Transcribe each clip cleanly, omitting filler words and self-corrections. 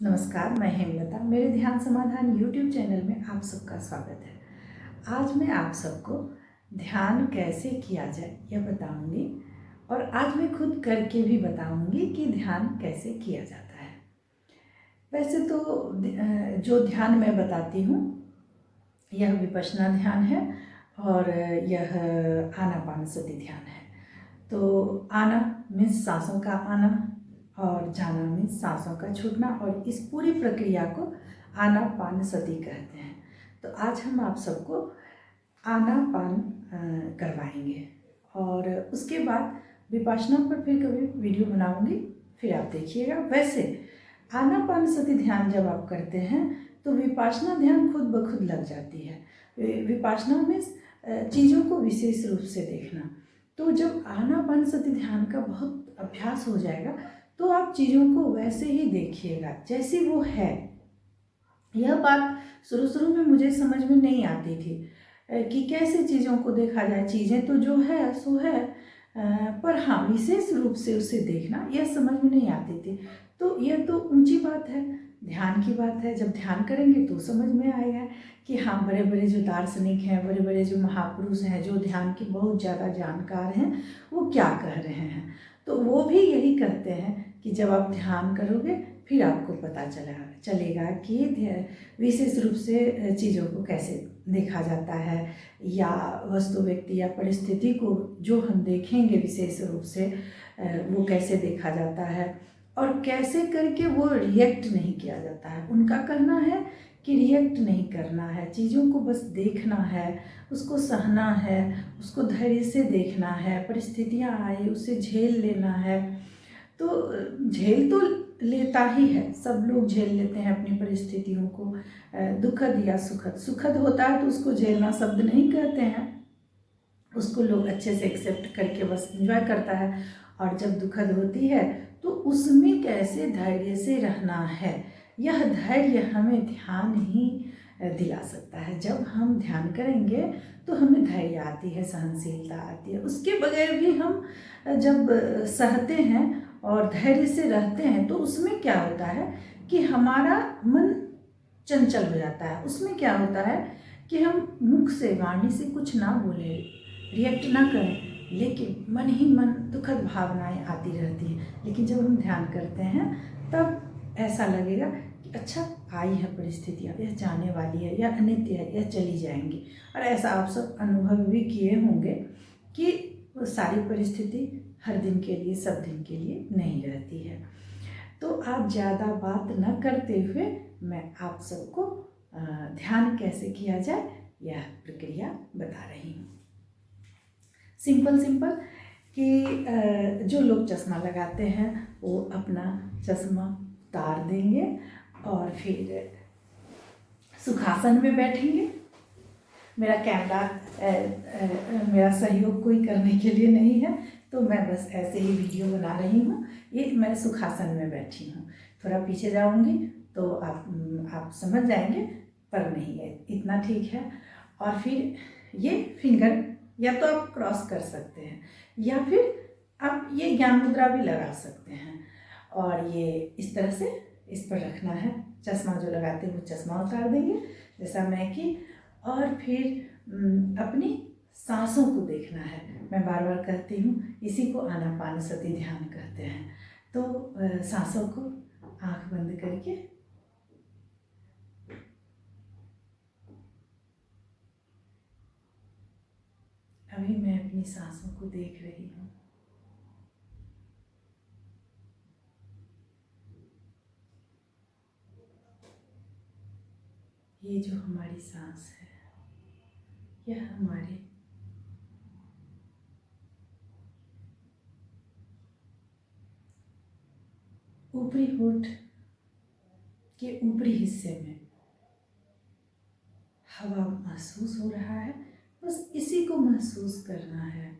नमस्कार, मैं हेमलता। मेरे ध्यान समाधान यूट्यूब चैनल में आप सबका स्वागत है। आज मैं आप सबको ध्यान कैसे किया जाए यह बताऊंगी और आज मैं खुद करके भी बताऊंगी कि ध्यान कैसे किया जाता है। वैसे तो जो ध्यान मैं बताती हूँ यह विपश्यना ध्यान है और यह आनापानसति ध्यान है। तो आना मीन्स सांसों का आना और जाना मीन्स सांसों का छूटना, और इस पूरी प्रक्रिया को आनापानसति कहते हैं। तो आज हम आप सबको आनापान करवाएंगे और उसके बाद विपश्यना पर फिर कभी वीडियो बनाऊंगी, फिर आप देखिएगा। वैसे आनापानसति ध्यान जब आप करते हैं तो विपश्यना ध्यान खुद ब खुद लग जाती है। विपश्यना में चीज़ों को विशेष रूप से देखना। तो जब आनापानसति ध्यान का बहुत अभ्यास हो जाएगा तो आप चीज़ों को वैसे ही देखिएगा जैसी वो है। यह बात शुरू शुरू में मुझे समझ में नहीं आती थी कि कैसे चीज़ों को देखा जाए। चीज़ें तो जो है सो है, पर हाँ विशेष रूप से उसे देखना यह समझ में नहीं आती थी। तो यह तो ऊंची बात है, ध्यान की बात है। जब ध्यान करेंगे तो समझ में आएगा कि हाँ बड़े बड़े जो दार्शनिक हैं, बड़े बड़े जो महापुरुष हैं, जो ध्यान के बहुत ज़्यादा जानकार हैं, वो क्या कह रहे हैं। तो वो भी यही कहते हैं कि जब आप ध्यान करोगे फिर आपको पता चलेगा कि विशेष रूप से चीज़ों को कैसे देखा जाता है, या वस्तु व्यक्ति या परिस्थिति को जो हम देखेंगे विशेष रूप से वो कैसे देखा जाता है और कैसे करके वो रिएक्ट नहीं किया जाता है। उनका कहना है कि रिएक्ट नहीं करना है, चीज़ों को बस देखना है, उसको सहना है, उसको धैर्य से देखना है। परिस्थितियाँ आए उसे झेल लेना है। तो झेल तो लेता ही है, सब लोग झेल लेते हैं अपनी परिस्थितियों को, दुखद या सुखद। सुखद होता है तो उसको झेलना शब्द नहीं कहते हैं, उसको लोग अच्छे से एक्सेप्ट करके बस एंजॉय करता है। और जब दुखद होती है तो उसमें कैसे धैर्य से रहना है, यह धैर्य हमें ध्यान ही दिला सकता है। जब हम ध्यान करेंगे तो हमें धैर्य आती है, सहनशीलता आती है। उसके बगैर भी हम जब सहते हैं और धैर्य से रहते हैं तो उसमें क्या होता है कि हमारा मन चंचल हो जाता है। उसमें क्या होता है कि हम मुख से, वाणी से कुछ ना बोले, रिएक्ट ना करें, लेकिन मन ही मन दुखद भावनाएं आती रहती हैं। लेकिन जब हम ध्यान करते हैं तब ऐसा लगेगा कि अच्छा आई है परिस्थितियाँ, यह जाने वाली है, यह अनित्य है, यह चली जाएंगी। और ऐसा आप सब अनुभव भी किए होंगे कि वो सारी परिस्थिति हर दिन के लिए, सब दिन के लिए नहीं रहती है। तो आज ज़्यादा बात न करते हुए मैं आप सबको ध्यान कैसे किया जाए यह प्रक्रिया बता रही हूँ। सिंपल कि जो लोग चश्मा लगाते हैं वो अपना चश्मा उतार देंगे और फिर सुखासन में बैठेंगे। मेरा कैमरा मेरा सहयोग कोई करने के लिए नहीं है, तो मैं बस ऐसे ही वीडियो बना रही हूँ। ये मैं सुखासन में बैठी हूँ, थोड़ा पीछे जाऊँगी तो आप समझ जाएंगे, पर नहीं है इतना ठीक है। और फिर ये फिंगर या तो आप क्रॉस कर सकते हैं या फिर आप ये ज्ञान मुद्रा भी लगा सकते हैं। और ये इस तरह से इस पर रखना है। चश्मा जो लगाते हैं वो चश्मा उतार देंगे जैसा मैं की, और फिर अपनी सांसों को देखना है। मैं बार बार कहती हूँ, इसी को आनापानसति ध्यान कहते हैं। तो सांसों को आंख बंद करके अभी मैं अपनी सांसों को देख रही हूँ। ये जो हमारी सांस है यह हमारे ऊपरी होठ के ऊपरी हिस्से में हवा महसूस हो रहा है, बस इसी को महसूस करना है।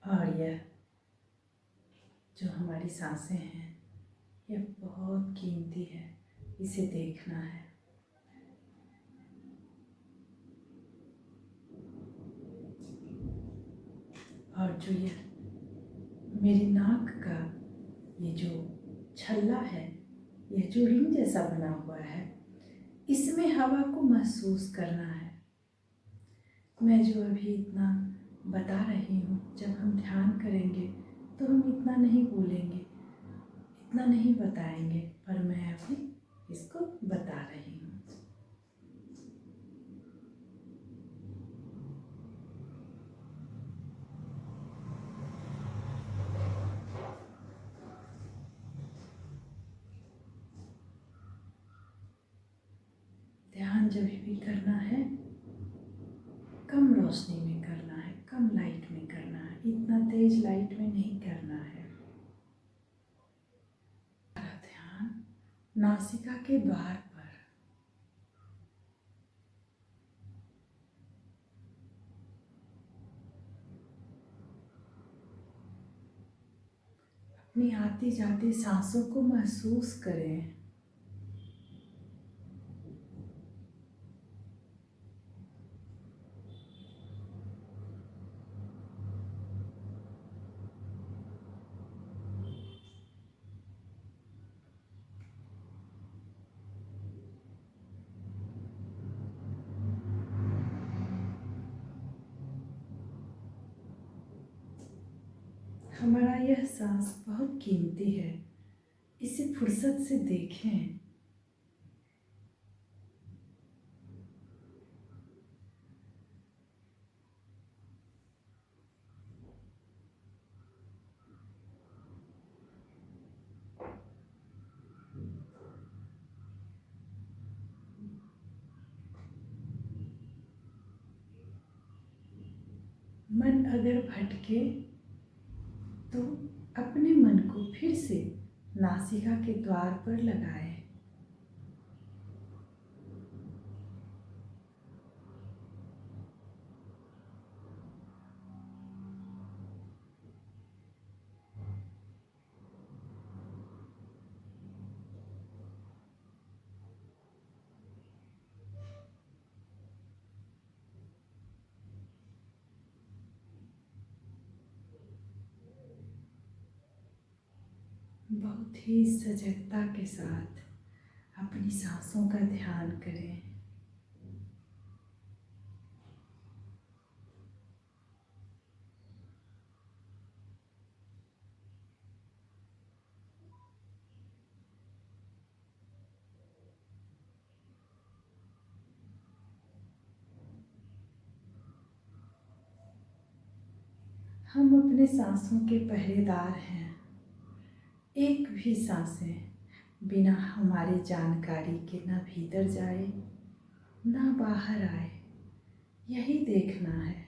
और यह जो हमारी सांसें हैं यह बहुत कीमती है, इसे देखना है। और जो यह मेरी नाक का ये जो छल्ला है, यह जो रिंग जैसा बना हुआ है, इसमें हवा को महसूस करना है। मैं जो अभी इतना बता रही हूँ, जब हम ध्यान करेंगे तो हम इतना नहीं बोलेंगे, इतना नहीं बताएंगे, पर मैं अभी इसको बता रही हूँ। ध्यान जब भी करना है, कम रोशनी में करना है, कम लाइट में करना है, इतना तेज लाइट में नहीं करना है। ध्यान नासिका के द्वार पर। अपनी आती जाती सांसों को महसूस करें। हमारा यह सांस बहुत कीमती है, इसे फुर्सत से देखें। मन अगर भटके तो अपने मन को फिर से नासिका के द्वार पर लगाएं। बहुत ही सजगता के साथ अपनी सांसों का ध्यान करें। हम अपने सांसों के पहरेदार हैं। एक भी सांसें बिना हमारी जानकारी के ना भीतर जाए ना बाहर आए, यही देखना है।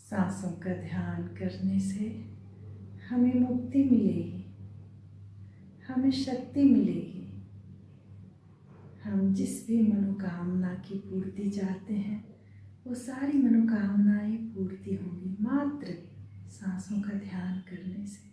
सांसों का ध्यान करने से हमें मुक्ति मिलेगी, हमें शक्ति मिलेगी। हम जिस भी मनोकामना की पूर्ति चाहते हैं, वो सारी मनोकामनाएं पूर्ति होंगी मात्र सांसों का ध्यान करने से।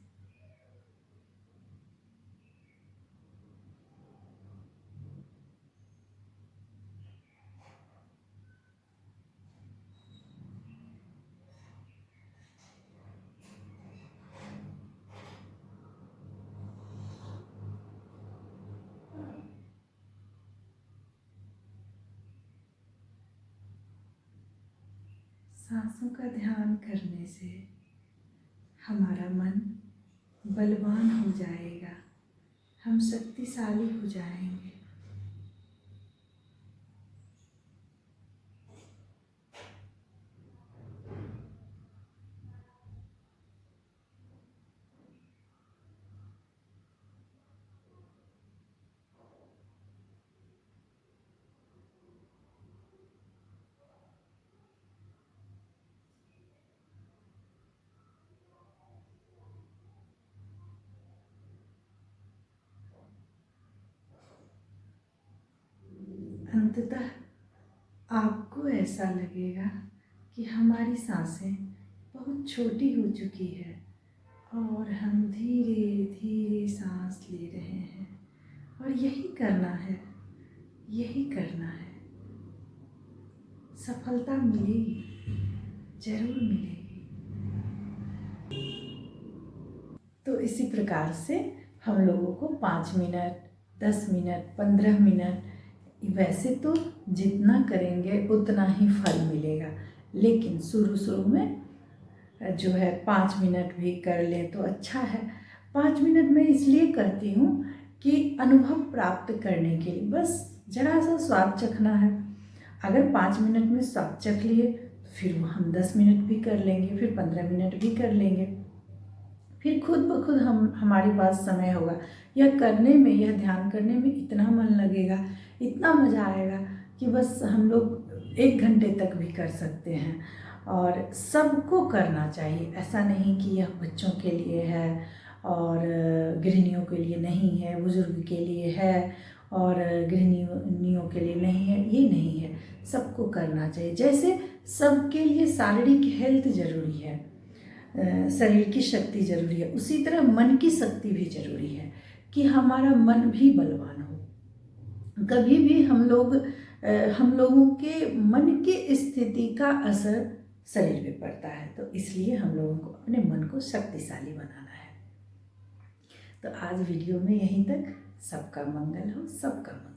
सांसों का ध्यान करने से हमारा मन बलवान हो जाएगा, हम शक्तिशाली हो जाएंगे। ऐसा लगेगा कि हमारी सांसें बहुत छोटी हो चुकी है और हम धीरे धीरे सांस ले रहे हैं। और यही करना है, यही करना है। सफलता मिलेगी, जरूर मिलेगी। तो इसी प्रकार से हम लोगों को 5 मिनट, 10 मिनट, 15 मिनट, वैसे तो जितना करेंगे उतना ही फल मिलेगा, लेकिन शुरू में जो है 5 मिनट भी कर लें तो अच्छा है। 5 मिनट मैं इसलिए करती हूँ कि अनुभव प्राप्त करने के लिए, बस जरा सा स्वाद चखना है। अगर 5 मिनट में स्वाद चख लिए तो फिर हम 10 मिनट भी कर लेंगे, फिर 15 मिनट भी कर लेंगे, फिर खुद ब खुद हमारे पास समय होगा। यह करने में, यह ध्यान करने में इतना मन लगेगा, इतना मज़ा आएगा कि बस हम लोग 1 घंटे तक भी कर सकते हैं। और सबको करना चाहिए, ऐसा नहीं कि यह बच्चों के लिए है और गृहिणियों के लिए नहीं है, बुजुर्ग के लिए है और गृहिणियों के लिए नहीं है, ये नहीं है। सबको करना चाहिए। जैसे सबके लिए शारीरिक हेल्थ जरूरी है, शरीर की शक्ति जरूरी है, उसी तरह मन की शक्ति भी जरूरी है कि हमारा मन भी बलवान हो। कभी भी हम लोगों के मन की स्थिति का असर शरीर पे पड़ता है, तो इसलिए हम लोगों को अपने मन को शक्तिशाली बनाना है। तो आज वीडियो में यहीं तक। सबका मंगल हो, सबका मंगल।